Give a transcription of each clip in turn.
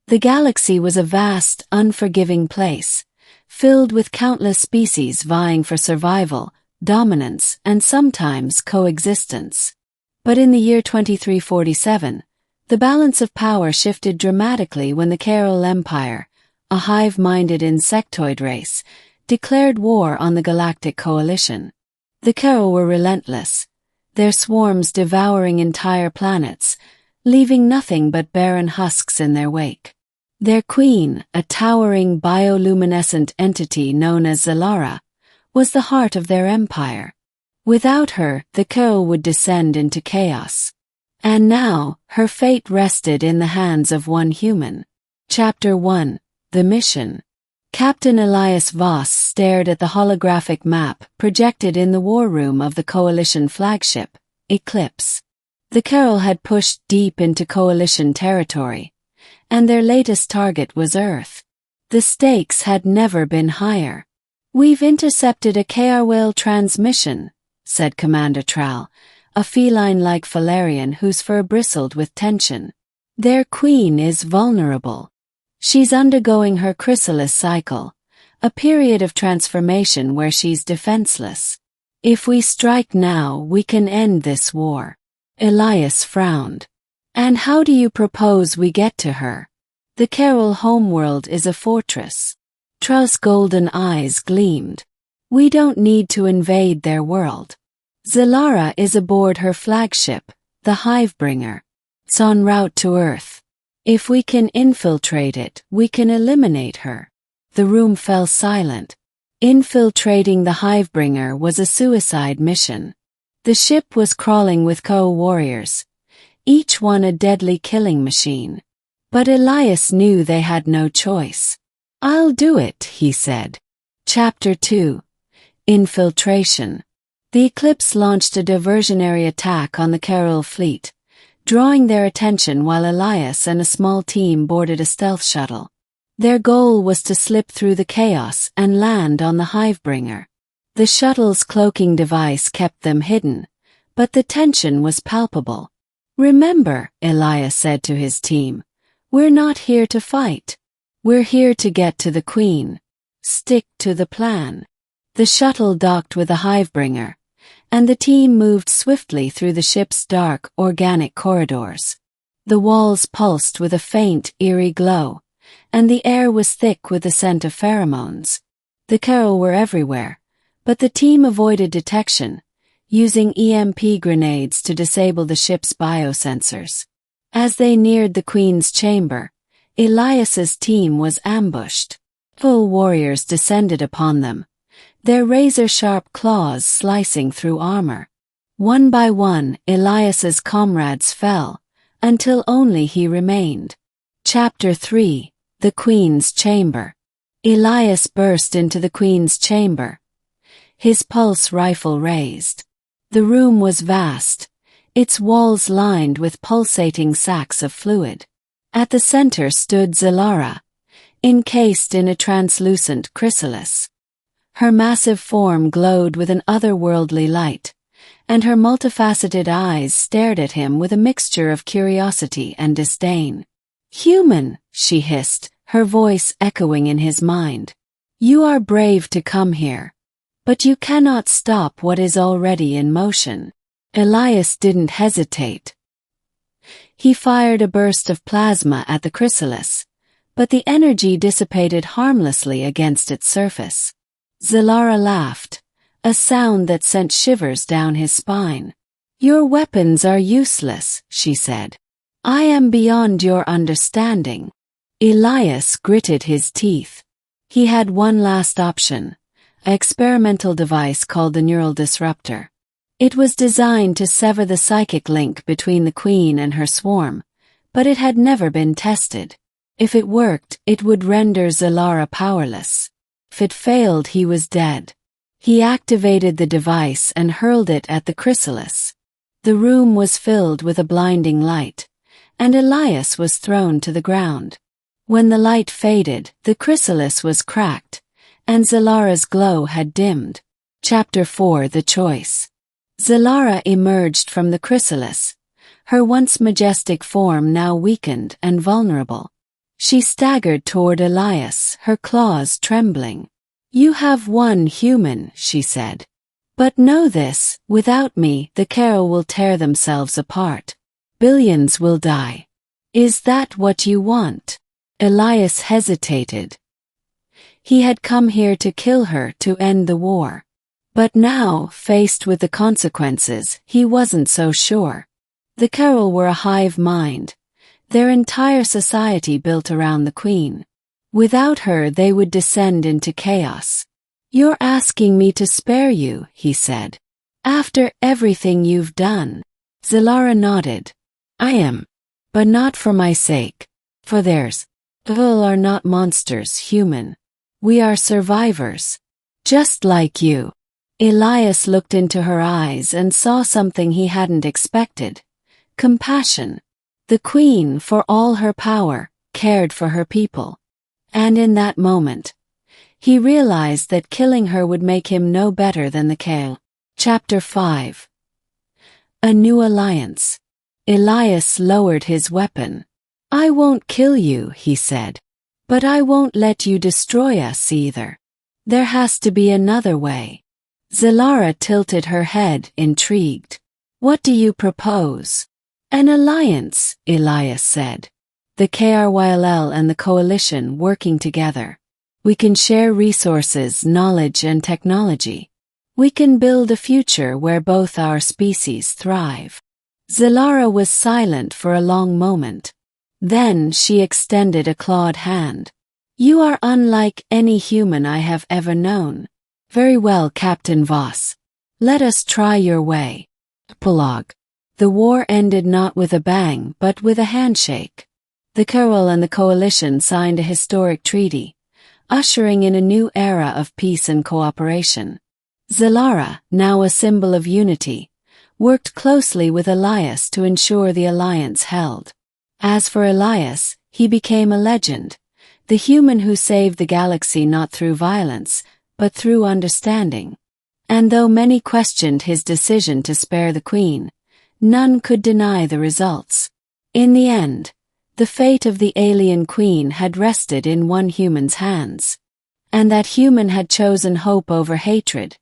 The galaxy was a vast, unforgiving place, filled with countless species vying for survival, dominance, and sometimes coexistence. But in the year 2347, the balance of power shifted dramatically when the Kryll Empire, a hive-minded insectoid race, declared war on the Galactic Coalition. The Kryll were relentless, their swarms devouring entire planets, leaving nothing but barren husks in their wake. Their queen, a towering bioluminescent entity known as Xylara, was the heart of their empire. Without her, the Kryll would descend into chaos. And now, her fate rested in the hands of one human. Chapter 1. The Mission. Captain Elias Voss stared at the holographic map projected in the war room of the Coalition flagship, Eclipse. The Kryll had pushed deep into Coalition territory, and their latest target was Earth. The stakes had never been higher. "We've intercepted a KR-Whale transmission," said Commander Tral, a feline-like Valerian whose fur bristled with tension. "Their queen is vulnerable. She's undergoing her Chrysalis Cycle, a period of transformation where she's defenseless. If we strike now, we can end this war." Elias frowned. "And how do you propose we get to her?" "The Kryll homeworld is a fortress." Tral's golden eyes gleamed. "We don't need to invade their world. Xylara is aboard her flagship, the Hivebringer. It's en route to Earth. If we can infiltrate it, we can eliminate her." The room fell silent. Infiltrating the Hivebringer was a suicide mission. The ship was crawling with co-warriors, each one a deadly killing machine. But Elias knew they had no choice. "I'll do it," he said. Chapter 2. Infiltration. The Eclipse launched a diversionary attack on the Kryll fleet, drawing their attention while Elias and a small team boarded a stealth shuttle. Their goal was to slip through the chaos and land on the Hivebringer. The shuttle's cloaking device kept them hidden, but the tension was palpable. "Remember," Elias said to his team, "we're not here to fight. We're here to get to the Queen. Stick to the plan." The shuttle docked with the Hivebringer, and the team moved swiftly through the ship's dark, organic corridors. The walls pulsed with a faint, eerie glow, and the air was thick with the scent of pheromones. The Kryll were everywhere, but the team avoided detection, using EMP grenades to disable the ship's biosensors. As they neared the Queen's chamber, Elias's team was ambushed. Full warriors descended upon them, their razor-sharp claws slicing through armor. One by one, Elias's comrades fell, until only he remained. Chapter 3. The Queen's Chamber. Elias burst into the Queen's chamber, his pulse rifle raised. The room was vast, its walls lined with pulsating sacs of fluid. At the center stood Xylara, encased in a translucent chrysalis. Her massive form glowed with an otherworldly light, and her multifaceted eyes stared at him with a mixture of curiosity and disdain. "Human," she hissed, her voice echoing in his mind. "You are brave to come here, but you cannot stop what is already in motion." Elias didn't hesitate. He fired a burst of plasma at the chrysalis, but the energy dissipated harmlessly against its surface. Xylara laughed, a sound that sent shivers down his spine. "Your weapons are useless," she said. "I am beyond your understanding." Elias gritted his teeth. He had one last option, an experimental device called the Neural Disruptor. It was designed to sever the psychic link between the Queen and her swarm, but it had never been tested. If it worked, it would render Xylara powerless. If it failed, he was dead. He activated the device and hurled it at the chrysalis. The room was filled with a blinding light, and Elias was thrown to the ground. When the light faded, the chrysalis was cracked, and Xylara's glow had dimmed. Chapter 4. The Choice. Xylara emerged from the chrysalis, her once majestic form now weakened and vulnerable. She staggered toward Elias, her claws trembling. "You have won, human," she said. "But know this, without me, the Kryll will tear themselves apart. Billions will die. Is that what you want?" Elias hesitated. He had come here to kill her, to end the war. But now, faced with the consequences, he wasn't so sure. The Kryll were a hive mind, their entire society built around the queen. Without her they would descend into chaos. "You're asking me to spare you," he said. "After everything you've done." Xylara nodded. "I am. But not for my sake. For theirs. Kryll are not monsters, human. We are survivors. Just like you." Elias looked into her eyes and saw something he hadn't expected. Compassion. The queen, for all her power, cared for her people. And in that moment, he realized that killing her would make him no better than the Kryll. Chapter 5. A New Alliance. Elias lowered his weapon. "I won't kill you," he said. "But I won't let you destroy us either. There has to be another way." Xylara tilted her head, intrigued. "What do you propose?" "An alliance," Elias said. "The Kryll and the Coalition working together. We can share resources, knowledge, and technology. We can build a future where both our species thrive." Xylara was silent for a long moment. Then she extended a clawed hand. "You are unlike any human I have ever known." "Very well, Captain Voss. Let us try your way." Epilogue. The war ended not with a bang but with a handshake. The Kryll and the Coalition signed a historic treaty, ushering in a new era of peace and cooperation. Xylara, now a symbol of unity, worked closely with Elias to ensure the alliance held. As for Elias, he became a legend, the human who saved the galaxy not through violence, but through understanding. And though many questioned his decision to spare the queen, none could deny the results. In the end, the fate of the alien queen had rested in one human's hands. And that human had chosen hope over hatred,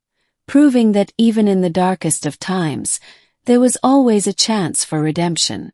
proving that even in the darkest of times, there was always a chance for redemption.